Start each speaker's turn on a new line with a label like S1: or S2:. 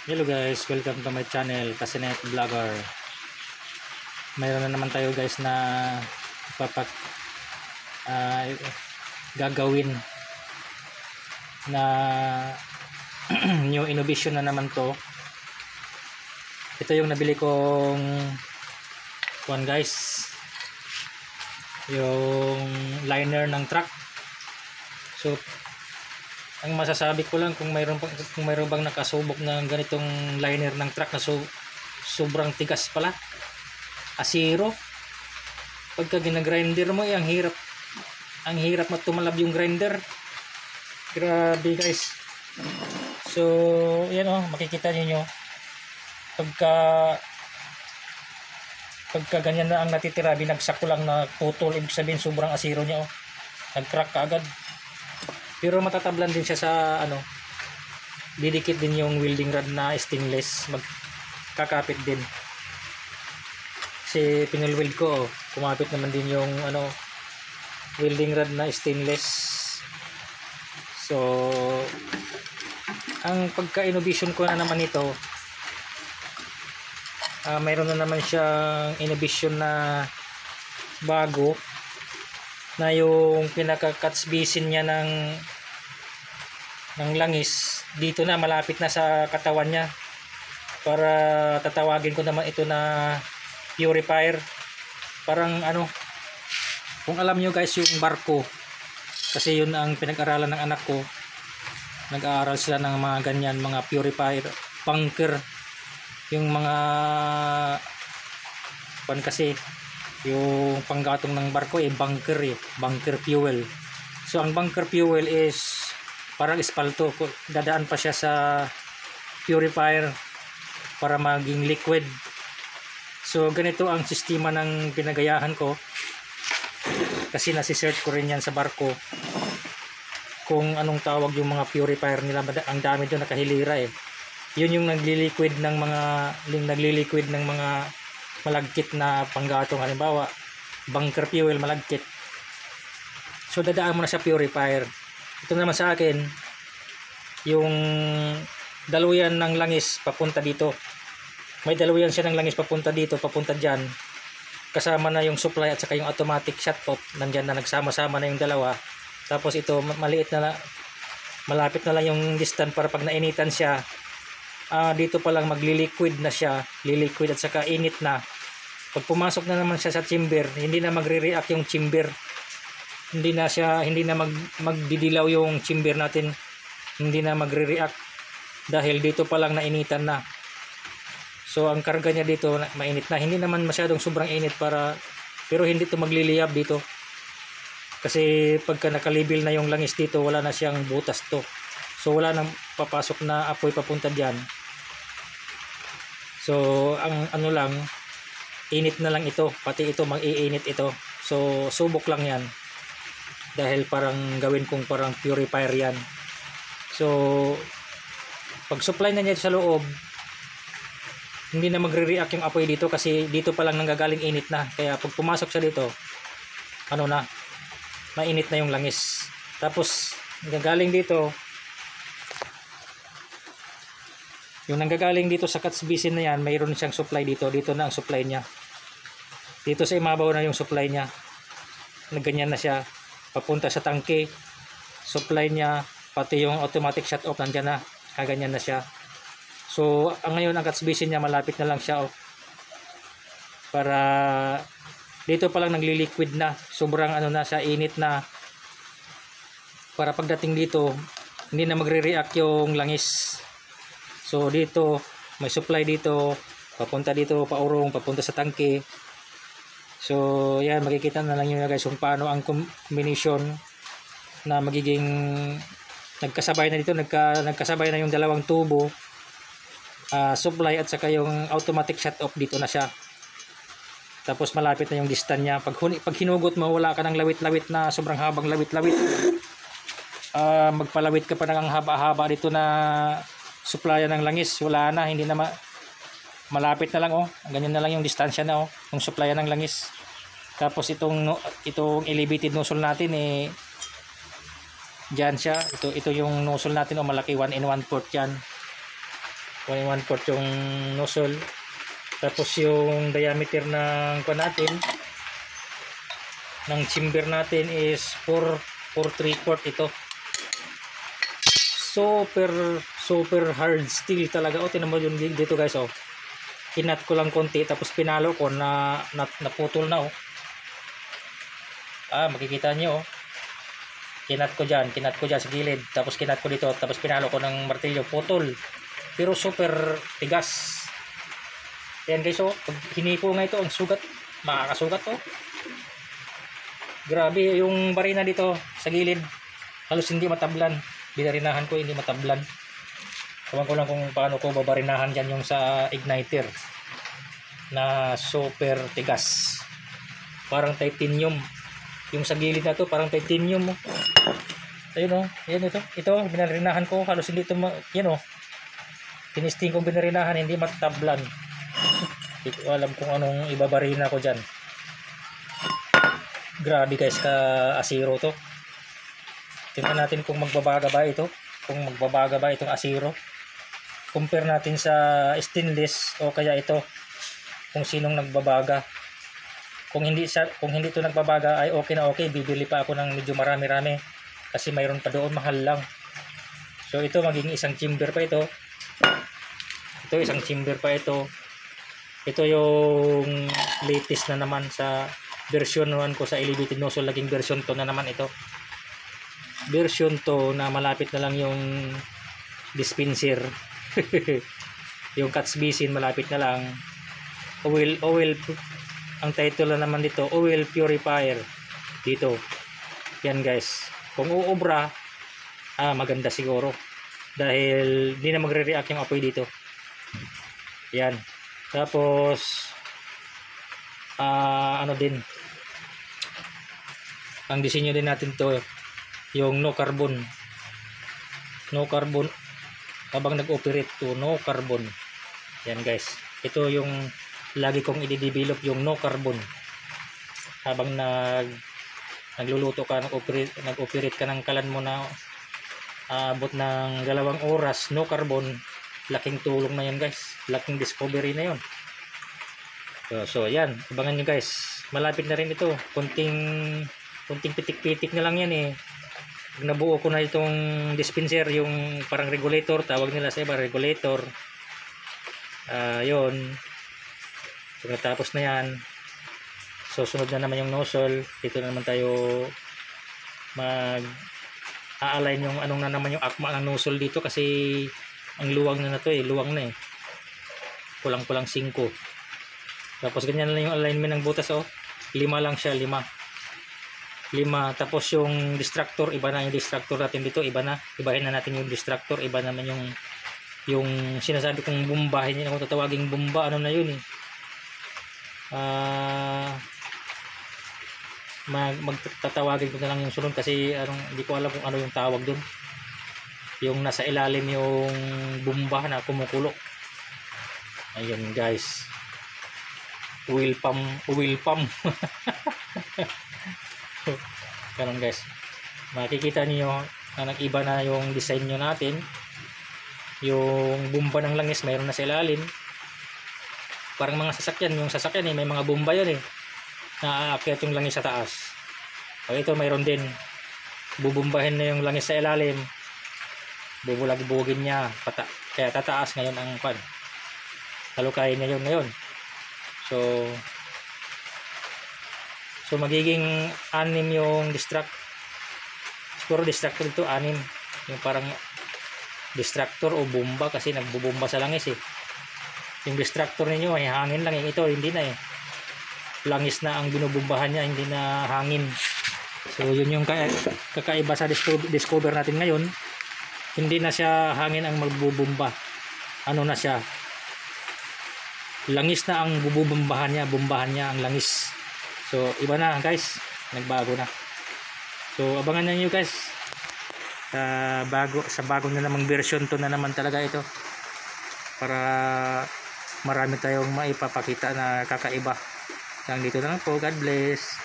S1: Hello guys, welcome to my channel, Kasinet Vlogger. Mayroon na naman tayo guys na gagawin na new innovation na naman to. Ito yung nabili kong guys, yung liner ng truck. So ang masasabi ko lang, kung mayroon bang nakasubok ng ganitong liner ng truck na sobrang tigas pala, asiro. Pagka ginagrinder mo, ang hirap matumalab yung grinder. Grabe guys. So yan makikita niyo pagka ganyan na ang natitira, binagsak ko lang na putol, ibig sabihin sobrang asiro niya, nag-crack kaagad. Pero matatablan din siya sa didikit din yung welding rod na stainless, magkakapit din. Kasi pinulweld ko, kumapit naman din yung welding rod na stainless. So ang pagka-innovation ko na naman ito, mayroon na naman siyang innovation na bago, na yung pinaka-catch basin niya ng langis dito na, malapit na sa katawan niya, para tatawagin ko naman ito na purifier. Parang kung alam nyo guys, yung barko, kasi yun ang pinag-aralan ng anak ko, nag-aaral sila ng mga ganyan, mga purifier, bunker, yung mga kasi yung panggatong ng barko bunker fuel. So ang bunker fuel is parang espalto, dadaan pa siya sa purifier para maging liquid. So ganito ang sistema ng pinagayahan ko, kasi nasi-search ko rin yan sa barko kung anong tawag yung mga purifier nila. Ang dami doon nakahilira yun yung nagliliquid ng mga malagkit na panggatong, halimbawa bunker fuel malagkit. So dadaan mo na sa purifier. Ito naman sa akin, yung daluyan ng langis papunta dito, may daluyan siya ng langis papunta dito, papunta dyan, kasama na yung supply at saka yung automatic shut-off, nandyan na, nagsama-sama na yung dalawa. Tapos ito maliit na, malapit na lang yung distance para pag nainitan siya, dito pa lang magliliquid na siya, liliquid at saka init na. Pag pumasok na naman siya sa chamber, hindi na magre-react yung chamber, hindi na magdidilaw yung chamber natin, hindi na magre-react dahil dito pa lang nainitan na. So ang karga niya dito mainit na, hindi naman masyadong sobrang init, pero hindi to magliliyab dito, kasi pagka nakalibil na yung langis dito, wala na siyang butas to, so wala nang papasok na apoy papunta diyan. So ang lang, init na lang ito, pati ito mag-iinit ito. So subok lang yan, dahil parang gawin kong parang purifier yan. So pag supply na niya sa loob, hindi na magre-react yung apoy dito, kasi dito pa lang nanggagaling init na. Kaya pag pumasok siya dito, mainit na yung langis. Tapos nanggagaling dito, yung nanggagaling dito sa catch basin na yan, mayroon siyang supply dito na ang supply niya. Dito sa imabaw na yung supply niya, ganyan na siya, papunta sa tangke, supply niya, pati yung automatic shut off nandyan na, kaganyan na siya. So ngayon ang catch basin niya, malapit na lang siya para dito pa lang nagliliquid na, sobrang na siya, init na, para pagdating dito hindi na magre-react yung langis. So dito may supply dito, papunta dito, paurong, papunta sa tangke. So yan, makikita na lang nyo guys kung paano ang combination na magiging nagkasabay na dito, nagkasabay na yung dalawang tubo, supply at saka yung automatic shut off, dito na siya. Tapos malapit na yung distance niya. Pag hinugot mo, wala ka ng lawit-lawit na sobrang habang lawit-lawit. Magpalawit ka pa ng haba-haba dito na supplyan ng langis, wala na, hindi na malapit na lang ganyan na lang yung distansya na yung supplyan ng langis. Tapos itong elevated nozzle natin diyan siya, ito yung nozzle natin malaki, 1 1/4 yan. 1 1/4 yung nozzle. Tapos yung diameter ng natin ng chamber natin is 4 3/4 ito. Super hard steel talaga. O, tinan mo yun dito guys, oh. Kinat ko lang konti tapos pinalo ko na naputol na, oh. Makikita nyo, oh. Kinat ko dyan sa gilid, tapos kinat ko dito, tapos pinalo ko ng martilyo, putol. Pero super tigas. Ayan guys, oh, pag hiniko nga ito, ang sugat, makakasugat, oh. Grabe, yung barina dito sa gilid, halos hindi matablan. Binarinahan ko, hindi matablan. Kawan ko lang kung paano ko babarinahan dyan yung sa igniter na super tigas. Parang titanium. Yung sa gilid na to, parang titanium, oh. Ayun, oh. Ayan ito. Ito, binarinahan ko, halos hindi ito, yan, oh. Tinisting kong binarinahan, hindi matablan. Hindi ko alam kung anong ibabarina ko dyan. Grabe guys, ka asiro to. Tingnan natin kung magbabaga ba ito. Kung magbabaga ba itong asiro. Compare natin sa stainless o kaya ito. Kung sinong nagbabaga. Kung hindi ito nagbabaga ay okay na okay. Bibili pa ako ng medyo marami-rami. Kasi mayroon pa doon, mahal lang. So ito magiging isang chamber pa ito. Ito isang chamber pa ito. Ito yung latest na naman sa version 1 ko sa elevated nozzle. Laging version 2 na naman ito. Version 2 na malapit na lang yung dispenser. Yung catch basin malapit na lang. Oil ang title na naman dito, oil purifier dito. Yan guys, kung uubra maganda siguro dahil di na magre-react yung apoy dito. Yan, tapos ano din ang disenyo din natin to, yung no carbon habang nag-operate to no carbon. Yan guys, ito yung lagi kong i-develop, yung no carbon habang nagluluto ka, nag-operate ka ng kalan mo na abot ng 2 oras, no carbon. Laking tulong na yun guys, laking discovery na yun. So yan, abangan nyo guys, malapit na rin ito, kunting pitik-pitik na lang yan eh. Pag nabuo ko na itong dispenser, yung parang regulator, tawag nila sa iba, regulator. Yun. Pag natapos na yan, susunod na naman yung nozzle. Dito na naman tayo mag-a-align yung anong na naman yung akma ng nozzle dito kasi ang luwang na to eh, luwang na eh. Kulang-kulang 5. Tapos ganyan lang yung alignment ng butas, oh. 5 lang siya, 5. Tapos yung distractor, iba na yung distractor natin dito, ibahin na natin yung distractor, iba naman yung sinasabi kong bomba, hindi na ako tatawaging bomba, ano na yun eh. Magtatawagin ko na lang yung sunod kasi hindi ko alam kung ano yung tawag dun, yung nasa ilalim yung bomba na kumukulo. Ayun guys, oil pump. Ganun guys, makikita niyo na nag-iba na yung design nyo natin. Yung bomba ng langis mayroon na sa ilalim, parang mga sasakyan. Yung sasakyan eh, may mga bomba yun eh, naaakyat yung langis sa taas. O ito mayroon din, bubumbahin na yung langis sa ilalim, bubulag-bugin niya, kaya tataas ngayon ang pan. Talukayin niya yun ngayon. So magiging 6 yung siguro distractor dito, 6 yung parang distractor o bomba kasi nagbubomba sa langis eh. Yung distractor ninyo ay hangin lang, yung ito hindi na eh, langis na ang binubumbahan niya, hindi na hangin. So yun yung kakaiba sa discover natin ngayon. Hindi na siya hangin ang magbubomba, ano na siya, langis na ang bubumbahan niya, ang langis. So iba na guys, nagbago na. So abangan nyo guys sa bago na namang version 2 na naman talaga ito, para marami tayong maipapakita na kakaiba. Hanggang dito na lang po, God bless.